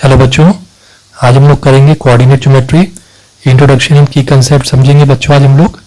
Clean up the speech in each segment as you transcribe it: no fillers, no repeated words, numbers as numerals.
Hello बच्चों, आज हम लोग करेंगे कोऑर्डिनेट ज्योमेट्री इंट्रोडक्शन इन की कंसेप्ट समझेंगे बच्चों आज हम लोग।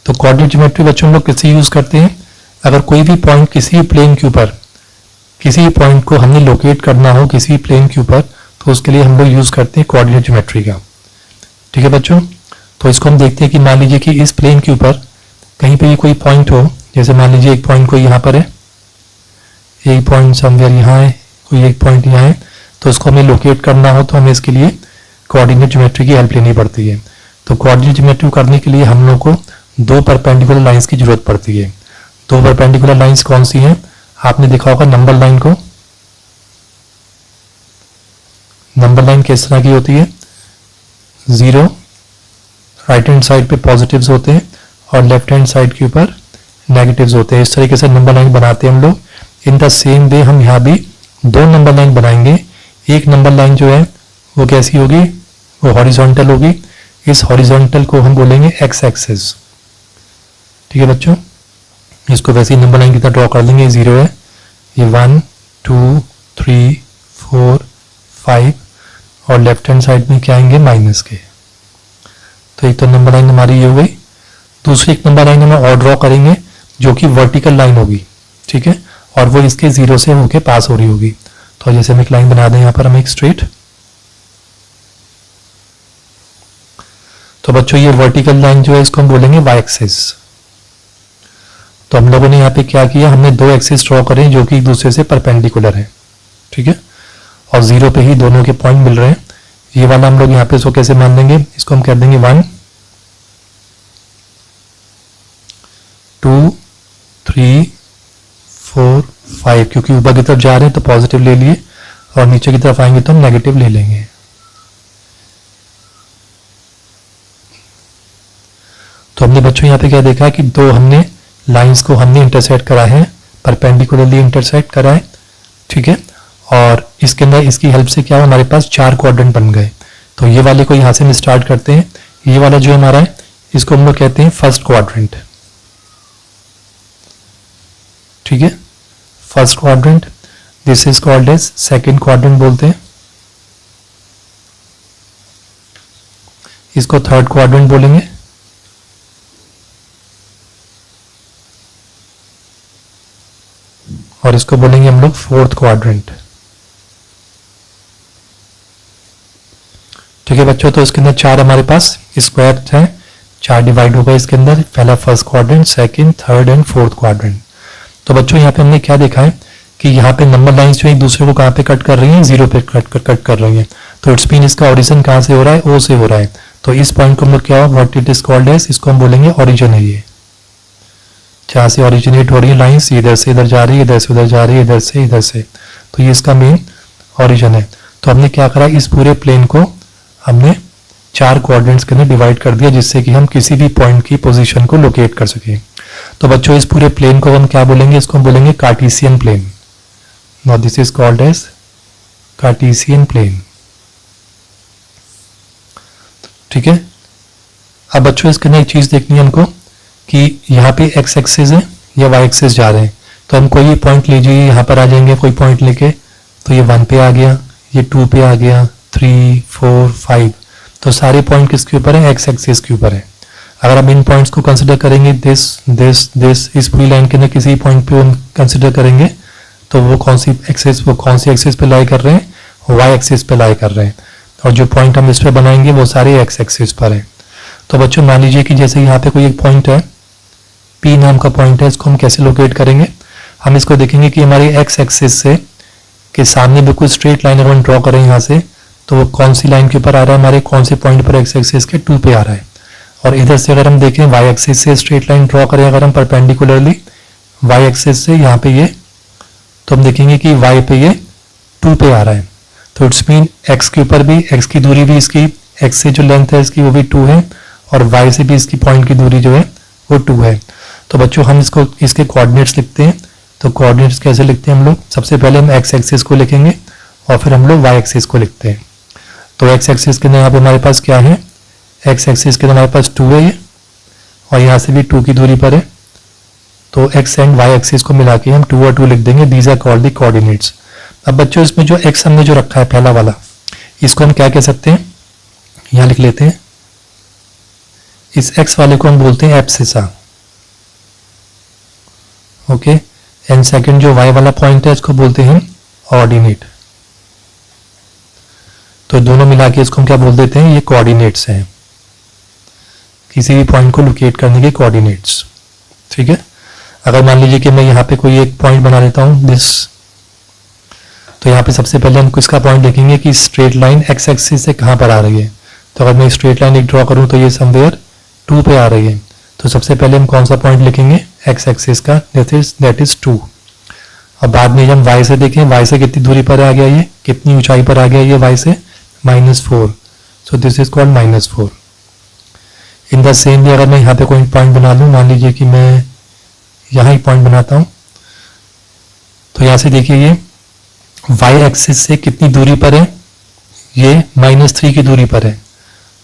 तो कोऑर्डिनेट ज्योमेट्री बच्चों हम लोग किससे यूज करते हैं? अगर कोई भी पॉइंट किसी भी प्लेन के ऊपर, किसी भी पॉइंट को हमने लोकेट करना हो किसी भी प्लेन के ऊपर, तो उसके लिए हम लोग यूज करते हैं कोऑर्डिनेट ज्योमेट्री का। ठीक है बच्चों, तो इसको हम देखते हैं कि मान लीजिए कि इस प्लेन के ऊपर कहीं पर कोई पॉइंट हो, जैसे मान लीजिए एक पॉइंट कोई यहाँ पर है, एक पॉइंट समवेयर यहाँ है, कोई एक पॉइंट यहाँ है, तो उसको हमें लोकेट करना हो तो हमें इसके लिए कोऑर्डिनेट ज्योमेट्री की हेल्प लेनी पड़ती है। तो कोऑर्डिनेट ज्योमेट्री करने के लिए हम लोग को दो परपेंडिकुलर लाइंस की जरूरत पड़ती है। दो परपेंडिकुलर लाइंस कौन सी हैं? आपने देखा होगा नंबर लाइन को। नंबर लाइन किस तरह की होती है? जीरो राइट हैंड साइड पे पॉजिटिव्स होते हैं और लेफ्ट हैंड साइड के ऊपर नेगेटिव्स होते हैं। इस तरीके से नंबर लाइन बनाते हैं हम लोग। इन द सेम वे हम यहाँ भी दो नंबर लाइन बनाएंगे। एक नंबर लाइन जो है वो कैसी होगी? वो हॉरिजॉन्टल होगी। इस हॉरिजॉन्टल को हम बोलेंगे एक्स एक्सिस। ठीक है बच्चों, इसको वैसे ही नंबर लाइन की तरह ड्रॉ कर लेंगे। जीरो है, ये 1 2 3 4 5 और लेफ्ट हैंड साइड में क्या आएंगे? माइनस के। तो एक तो नंबर लाइन हमारी ये हो गई। दूसरी एक नंबर लाइन हम और ड्रॉ करेंगे जो कि वर्टिकल लाइन होगी। ठीक है, और वो इसके जीरो से होके पास हो रही होगी। तो जैसे हम एक लाइन बना दें यहाँ पर, हम एक स्ट्रेट। तो बच्चों ये वर्टिकल लाइन जो है इसको हम बोलेंगे वाई एक्सिस। तो हम लोगों ने यहाँ पे क्या किया? हमने दो एक्सिस ड्रॉ करें जो कि एक दूसरे से परपेंडिकुलर है। ठीक है, और जीरो पे ही दोनों के पॉइंट मिल रहे हैं। ये वाला हम लोग यहाँ पे इसको कैसे मान लेंगे? इसको हम कह देंगे 1 2 3 4 5, क्योंकि ऊपर की तरफ जा रहे हैं तो पॉजिटिव ले लिए और नीचे की तरफ आएंगे तो हम नेगेटिव ले लेंगे। तो हमने बच्चों यहाँ पे क्या देखा है कि दो हमने लाइंस को हमने इंटरसेक्ट करा है, परपेंडिकुलरली इंटरसेक्ट करा है। ठीक है, और इसके अंदर इसकी हेल्प से क्या है, हमारे पास चार क्वाड्रेंट बन गए। तो ये वाले को यहाँ से हम स्टार्ट करते हैं। ये वाला जो हमारा है इसको हम लोग कहते हैं फर्स्ट क्वाड्रेंट। ठीक है, first quadrant, this is called as second quadrant बोलते हैं। इसको थर्ड क्वाड्रेंट बोलेंगे। और इसको बोलेंगे हम लोग फोर्थ क्वाड्रेंट। ठीक है बच्चों, तो इसके अंदर चार हमारे पास स्क्वायर है, चार डिवाइड होगा इसके अंदर। पहला first quadrant, second, third and fourth quadrant. तो बच्चों यहाँ पे हमने क्या देखा है कि यहाँ पे नंबर लाइंस जो एक दूसरे को कहाँ पे कट कर रही हैं? जीरो पे कट कर रही हैं। तो इट्स मीन इसका ओरिजिन कहाँ से हो रहा है? ओ से हो रहा है। तो इस पॉइंट को हम लोग क्या, what it is called as, इसको हम बोलेंगे ओरिजिन है। ये जहाँ से ओरिजिनेट हो रही है लाइंस, इधर से इधर जा रही है, इधर से उधर जा रही है, इधर से इधर से, तो ये इसका मेन ओरिजिन है। तो हमने क्या करा, इस पूरे प्लेन को हमने चार क्वाड्रेंट्स के अंदर डिवाइड कर दिया जिससे कि हम किसी भी पॉइंट की पोजीशन को लोकेट कर सकें। तो बच्चों इस पूरे प्लेन को हम क्या बोलेंगे? इसको हम बोलेंगे Cartesian plane. Now this is called as Cartesian plane. ठीक है, अब बच्चों इसके अंदर एक चीज देखनी है हमको कि यहाँ पे एक्स एक्सिस है या वाई एक्सिस जा रहे हैं। तो हम कोई भी पॉइंट लीजिए, यहाँ पर आ जाएंगे कोई पॉइंट लेके, तो ये 1 पे आ गया, ये 2 पे आ गया, 3 4 5। तो सारे पॉइंट किसके ऊपर है? एक्स एक्सिस के ऊपर है। अगर हम इन पॉइंट्स को कंसिडर करेंगे, दिस दिस दिस, इस पूरी लाइन के अंदर किसी पॉइंट पे हम कंसिडर करेंगे तो वो कौन सी एक्सिस पे लाई कर रहे हैं? वाई एक्सिस पे लाई कर रहे हैं। और जो पॉइंट हम इस पे बनाएंगे वो सारे एक्स एक्सिस पर है। तो बच्चों मान लीजिए कि जैसे यहाँ पे कोई एक पॉइंट है, पी नाम का पॉइंट है, इसको हम कैसे लोकेट करेंगे? हम इसको देखेंगे कि हमारे एक्स एक्सिस से के सामने बिल्कुल स्ट्रेट लाइन अगर हम ड्रॉ करें यहाँ से, तो वो कौन सी लाइन के ऊपर आ रहा है? हमारे कौन से पॉइंट पर एक्स एक्सिस के 2 पे आ रहा है। और इधर से अगर हम देखें वाई एक्सिस से स्ट्रेट लाइन ड्रॉ करें अगर हम परपेंडिकुलरली वाई एक्सिस से यहाँ पे ये, तो हम देखेंगे कि वाई पे ये 2 पे आ रहा है। तो इट्स मीन एक्स के ऊपर भी, एक्स की दूरी भी इसकी, एक्स से जो लेंथ है इसकी वो भी 2 है, और वाई से भी इसकी पॉइंट की दूरी जो है वो 2 है। तो बच्चों हम इसको इसके कोऑर्डिनेट्स लिखते हैं। तो कोऑर्डिनेट्स कैसे लिखते हैं हम लोग? सबसे पहले हम एक्स एक्सिस को लिखेंगे और फिर हम लोग वाई एक्सिस को लिखते हैं। तो एक्स एक्सिस के अंदर यहाँ पे हमारे पास क्या है? एक्स एक्सिस के अंदर हमारे पास 2 है ये, और यहाँ से भी 2 की दूरी पर है। तो एक्स एंड वाई एक्सिस को मिला के हम 2 और 2 लिख देंगे। These are called the coordinates. अब बच्चों इसमें जो एक्स हमने जो रखा है पहला वाला, इसको हम क्या कह सकते हैं, यहाँ लिख लेते हैं, इस x वाले को हम बोलते हैं एब्सिसा, ओके। एंड सेकंड जो y वाला पॉइंट है इसको बोलते हैं ऑर्डिनेट। तो दोनों मिला के इसको हम क्या बोल देते हैं, ये कोऑर्डिनेट्स हैं, किसी भी पॉइंट को लोकेट करने के कोऑर्डिनेट्स, ठीक है। अगर मान लीजिए कि मैं यहाँ पे कोई एक पॉइंट बना लेता हूँ दिस, तो यहाँ पे सबसे पहले हम किसका पॉइंट देखेंगे कि स्ट्रेट लाइन एक्स एक्सिस से कहाँ पर आ रही है। तो अगर मैं स्ट्रेट लाइन एक ड्रॉ करूँ तो ये समवेयर 2 पे आ रही है, तो सबसे पहले हम कौन सा पॉइंट लिखेंगे, एक्स एक्सिस का, दैट इज 2। और बाद में जब y से देखें, y से कितनी दूरी पर आ गया, ये कितनी ऊंचाई पर आ गया ये y से, -4, so this is called -4। In the same way अगर मैं यहाँ पे कोई पॉइंट बना लूँ, मान लीजिए कि मैं यहाँ ही पॉइंट बनाता हूँ, तो यहाँ से देखिए ये y एक्सिस से कितनी दूरी पर है, ये -3 की दूरी पर है,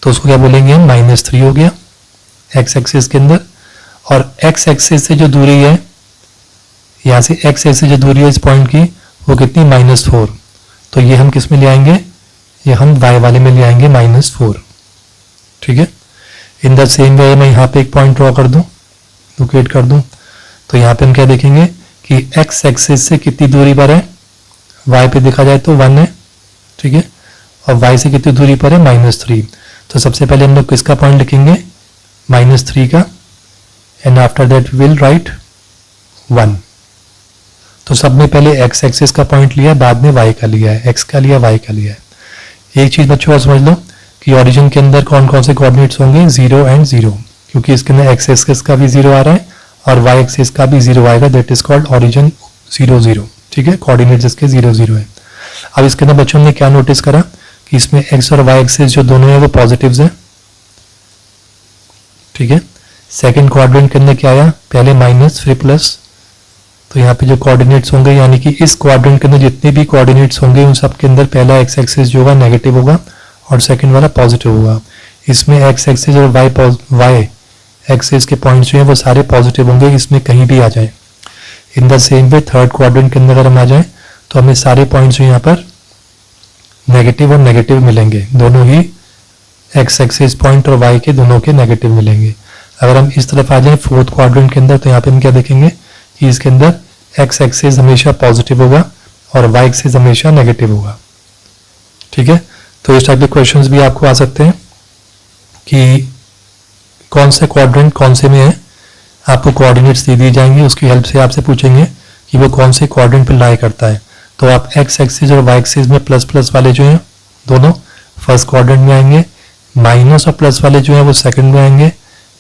तो उसको क्या बोलेंगे हम, -3 हो गया x एक्सिस के अंदर। और x एक्सिस से जो दूरी है, यहाँ से x एक्सिस से जो दूरी है इस पॉइंट की, वो कितनी, -4, तो ये हम किस में ले आएंगे, ये हम y वाले में ले आएंगे -4, ठीक है। इन द सेम वे मैं यहाँ पे एक पॉइंट ड्रॉ कर दूँ, लोकेट कर दूँ, तो यहाँ पे हम क्या देखेंगे कि x एक्सिस से कितनी दूरी पर है, y पे देखा जाए तो 1 है, ठीक है, और y से कितनी दूरी पर है, -3। तो सबसे पहले हम लोग किसका पॉइंट लिखेंगे, -3 का, and after that we will write 1। तो सब में पहले x एक्सिस का पॉइंट लिया, बाद में y का लिया है, x का लिया, y का लिया है। एक चीज बच्चों और समझ लो कि ओरिजिन के अंदर कौन कौन से कोऑर्डिनेट्स होंगे, 0 एंड 0, क्योंकि इसके अंदर x एक्सिस का भी 0 आ रहा है और y एक्सिस का भी 0 आएगा, दैट इज कॉल्ड ओरिजिन 0 0, ठीक है, कोऑर्डिनेट्स इसके 0 0 है। अब इसके अंदर बच्चों ने क्या नोटिस करा कि इसमें x और y एक्सिस जो दोनों है वो पॉजिटिव्स है, ठीक है। सेकंड क्वाड्रेंट के अंदर क्या आया, पहले माइनस फिर प्लस, तो यहाँ पे जो कोऑर्डिनेट्स होंगे, यानी कि इस क्वाड्रेंट के अंदर जितने भी कोऑर्डिनेट्स होंगे उन सब के अंदर पहला x एक्सिस जो होगा नेगेटिव होगा और सेकंड वाला पॉजिटिव होगा। इसमें x एक्सिस और y एक्सिस के पॉइंट्स जो हैं वो सारे पॉजिटिव होंगे, इसमें कहीं भी आ जाए। In the same way third quadrant के अंदर अगर हम आ जाए तो हमें सारे पॉइंट्स यहाँ पर नेगेटिव और नेगेटिव मिलेंगे, दोनों ही x एक्सिस पॉइंट और y के दोनों के नेगेटिव मिलेंगे। अगर हम इस तरफ आ जाए फोर्थ क्वाड्रेंट के अंदर, तो यहाँ पे हम क्या देखेंगे कि इसके अंदर x एक्सिस हमेशा पॉजिटिव होगा और y एक्सिस हमेशा नेगेटिव होगा, ठीक है। तो इस टाइप के क्वेश्चंस भी आपको आ सकते हैं कि कौन से क्वाड्रेंट कौन से में है, आपको कोऑर्डिनेट्स दे दी जाएंगे, उसकी हेल्प से आपसे पूछेंगे कि वो कौन से क्वाड्रेंट पर लाई करता है। तो आप x एक्सिस और y एक्सिस में प्लस प्लस वाले जो हैं दोनों फर्स्ट क्वाड्रेंट में आएंगे, माइनस और प्लस वाले जो हैं वो सेकंड में आएंगे,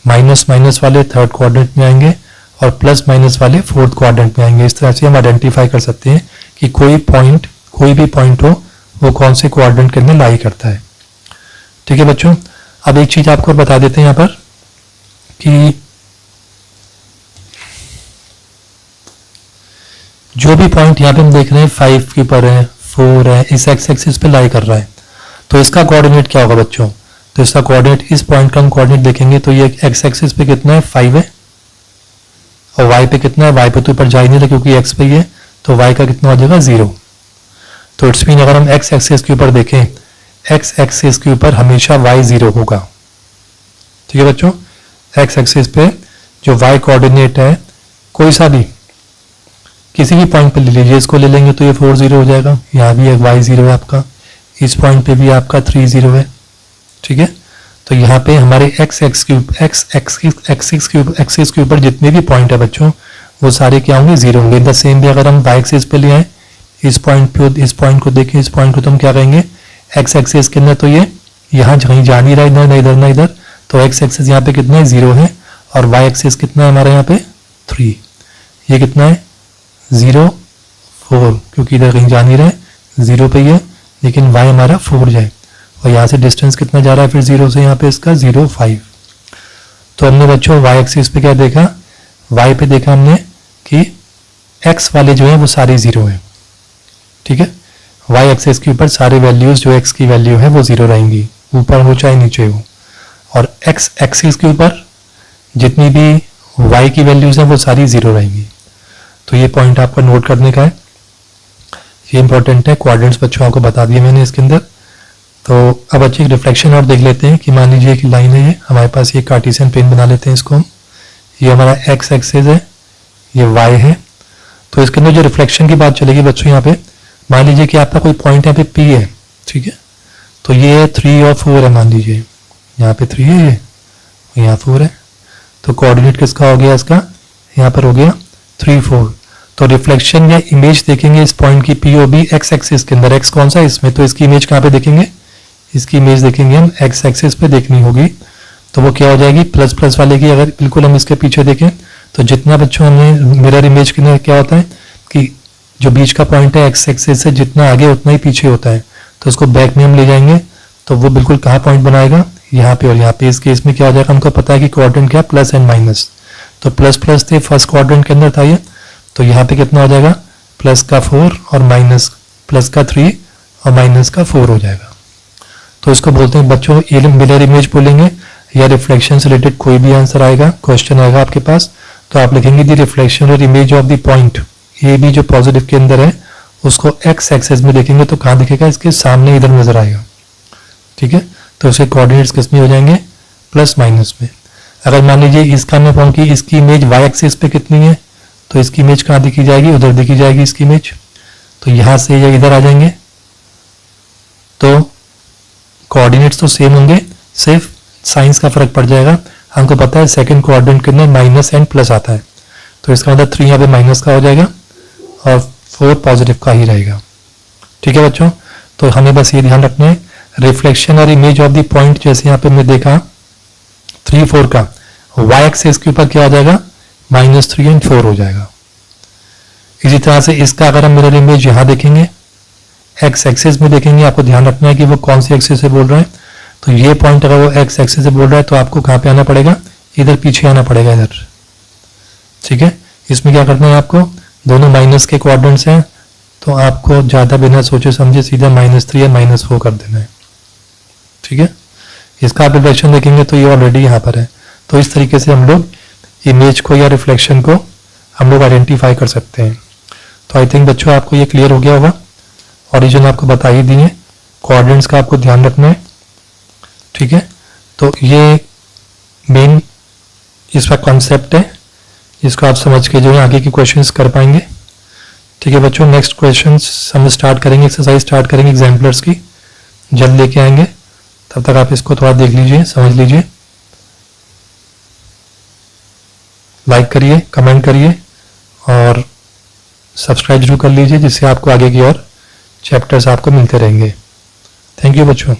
माइनस माइनस वाले थर्ड क्वाड्रेंट में आएंगे और प्लस माइनस वाले फोर्थ क्वाड्रेंट में आएंगे। इस तरह से हम आइडेंटिफाई कर सकते हैं कि कोई भी पॉइंट हो वो कौन से क्वाड्रेंट के अंदर लाई करता है, ठीक है बच्चों। अब एक चीज आपको बता देते हैं यहाँ पर कि जो भी पॉइंट यहाँ पे हम देख रहे हैं 5 के ऊपर है, 4 है, इस एक्स एक्सिस पे लाई कर रहा है, तो इसका कोऑर्डिनेट क्या होगा बच्चों, तो इसका कोऑर्डिनेट, इस पॉइंट का हम कोऑर्डिनेट देखेंगे तो ये एक्स एक्सिस पे कितना है, 5 है, और y पे कितना है, y पे तो ऊपर जा ही नहीं रहा क्योंकि x पे ही है, तो y का कितना हो जाएगा, 0। तो इट्स मीन अगर हम x एक्सिस के ऊपर देखें, x एक्सिस के ऊपर हमेशा y 0 होगा, ठीक है बच्चों। x एक्सिस पे जो y कोऑर्डिनेट है, कोई सा भी किसी भी पॉइंट पे ले लीजिए, इसको ले लेंगे तो ये 4 0 हो जाएगा, यहाँ भी एक y 0 है आपका, इस पॉइंट पे भी आपका 3 0 है, ठीक है। तो यहाँ पे हमारे x एक्सिस के ऊपर जितने भी पॉइंट है बच्चों वो सारे क्या होंगे, 0 होंगे। इन द सेम वे अगर हम y एक्सिस पे ले आए, इस पॉइंट को देखें, इस पॉइंट को तो हम क्या कहेंगे, x एक्सिस के अंदर तो ये यहाँ कहीं जा नहीं रहा, इधर ना इधर ना इधर, तो x एक्सिस यहाँ पे कितना है, 0 है, और y एक्सिस कितना है हमारे यहाँ पे 3, ये कितना है 0 4, क्योंकि इधर कहीं जा नहीं रहा है, 0 पे ही है, लेकिन y हमारा 4 जाए, और यहाँ से डिस्टेंस कितना जा रहा है फिर 0 से यहाँ पे इसका 0 5। तो हमने बच्चों y एक्सिस पे क्या देखा, y पे देखा हमने कि x वाले जो है वो सारे 0 है, ठीक है। y एक्सिस के ऊपर सारे वैल्यूज जो x की वैल्यू है वो 0 रहेंगी, ऊपर हो चाहे नीचे हो, और x एक्सिस के ऊपर जितनी भी y की वैल्यूज है वो सारी 0 रहेंगी। तो ये पॉइंट आपका नोट करने का है, ये इंपॉर्टेंट है। कोऑर्डिनेट्स बच्चों आपको बता दिए मैंने इसके अंदर। तो अब अच्छी रिफ्लेक्शन और देख लेते हैं कि मान लीजिए कि लाइन है, ये हमारे पास ये कार्टेशियन प्लेन बना लेते हैं इसको हम। ये हमारा एक्स एक्सिस है, ये वाई है। तो इसके अंदर जो रिफ्लेक्शन की बात चलेगी बच्चों, यहाँ पे मान लीजिए कि आपका कोई पॉइंट यहाँ पे पी है, ठीक है। तो ये 3 और 4 है, मान लीजिए यहाँ पे 3 है, ये यहाँ 4 है। तो कोऑर्डिनेट किसका हो गया इसका, यहाँ पर हो गया 3 4। तो रिफ्लेक्शन या इमेज देखेंगे इस पॉइंट की पीओबी एक्स एक्सिस के अंदर। एक्स कौन सा है इसमें, तो इसकी इमेज कहाँ पे देखेंगे, इसकी इमेज देखेंगे हम एक्स एक्सिस पे देखनी होगी। तो वो क्या हो जाएगी, प्लस प्लस वाले की अगर बिल्कुल हम इसके पीछे देखें तो जितना बच्चों हमने मिरर इमेज के अंदर क्या होता है कि जो बीच का पॉइंट है एक्स एक्सिस से जितना आगे उतना ही पीछे होता है। तो इसको बैक में हम ले जाएंगे तो वो बिल्कुल कहाँ पॉइंट बनाएगा, यहाँ पे और यहाँ पे। इस केस में क्या हो जाएगा, हमको पता है कि क्वाड्रेंट क्या, प्लस एंड माइनस। तो प्लस प्लस थे फर्स्ट क्वाड्रेंट के अंदर था ये, तो यहाँ पे कितना हो जाएगा, प्लस का 4 और माइनस प्लस का 3 और माइनस का 4 हो जाएगा। तो इसको बोलते हैं बच्चों मिरर इमेज बोलेंगे, या रिफ्लेक्शन से रिलेटेड कोई भी आंसर आएगा, क्वेश्चन आएगा आपके पास, तो आप लिखेंगे द रिफ्लेक्शन और image of the point A B जो पॉजिटिव के अंदर है उसको एक्स एक्सिस में देखेंगे तो कहाँ दिखेगा, इसके सामने इधर नजर आएगा, ठीक है। तो उसके कोऑर्डिनेट्स किस में हो जाएंगे, प्लस माइनस में। अगर मान लीजिए इसका मैं कहूँ कि इसकी इमेज वाई एक्सिस पे कितनी है, तो इसकी इमेज कहाँ दिखी जाएगी, उधर दिखी जाएगी इसकी इमेज। तो यहाँ से ये इधर आ जाएंगे, तो कोऑर्डिनेट्स तो सेम होंगे, सिर्फ साइंस का फर्क पड़ जाएगा। हमको पता है सेकंड क्वाड्रेंट के अंदर माइनस एंड प्लस आता है, तो इसका मतलब 3 यहाँ पे माइनस का हो जाएगा और 4 पॉजिटिव का ही रहेगा, ठीक है बच्चों। तो हमें बस ये ध्यान रखना है, रिफ्लेक्शन और इमेज ऑफ द पॉइंट जैसे यहाँ पे हमने देखा 3 4 का, वाई एक्सिस के ऊपर क्या हो जाएगा, -3 एंड 4 हो जाएगा। इसी तरह से इसका अगर हम मिरर इमेज यहाँ देखेंगे, एक्स एक्सिस में देखेंगे, आपको ध्यान रखना है कि वो कौन सी एक्सिस से बोल रहा है। तो ये पॉइंट अगर वो एक्स एक्सिस से बोल रहा है तो आपको कहाँ पे आना पड़ेगा, इधर पीछे आना पड़ेगा इधर, ठीक है। इसमें क्या करना है आपको, दोनों माइनस के क्वाड्रेंट्स हैं, तो आपको ज़्यादा बिना सोचे समझे सीधा -3 या -4 कर देना है, ठीक है। इसका आप रिफ्लेक्शन देखेंगे तो ये ऑलरेडी यहाँ पर है। तो इस तरीके से हम लोग इमेज को या रिफ्लेक्शन को हम लोग आइडेंटिफाई कर सकते हैं। तो आई थिंक बच्चों आपको ये क्लियर हो गया होगा। ओरिजिन आपको बता ही दिए, कोऑर्डिनेट्स का आपको ध्यान रखना है, ठीक है। तो ये मेन इसका कॉन्सेप्ट है, इसको आप समझ के जो है आगे के क्वेश्चंस कर पाएंगे, ठीक है बच्चों। नेक्स्ट क्वेश्चंस हम स्टार्ट करेंगे, एक्सरसाइज स्टार्ट करेंगे एग्जाम्पलर्स की, जल्द लेके आएंगे। तब तक आप इसको थोड़ा देख लीजिए, समझ लीजिए, लाइक करिए, कमेंट करिए और सब्सक्राइब जरूर कर लीजिए, जिससे आपको आगे की और चैप्टर्स आपको मिलते रहेंगे। थैंक यू बच्चों।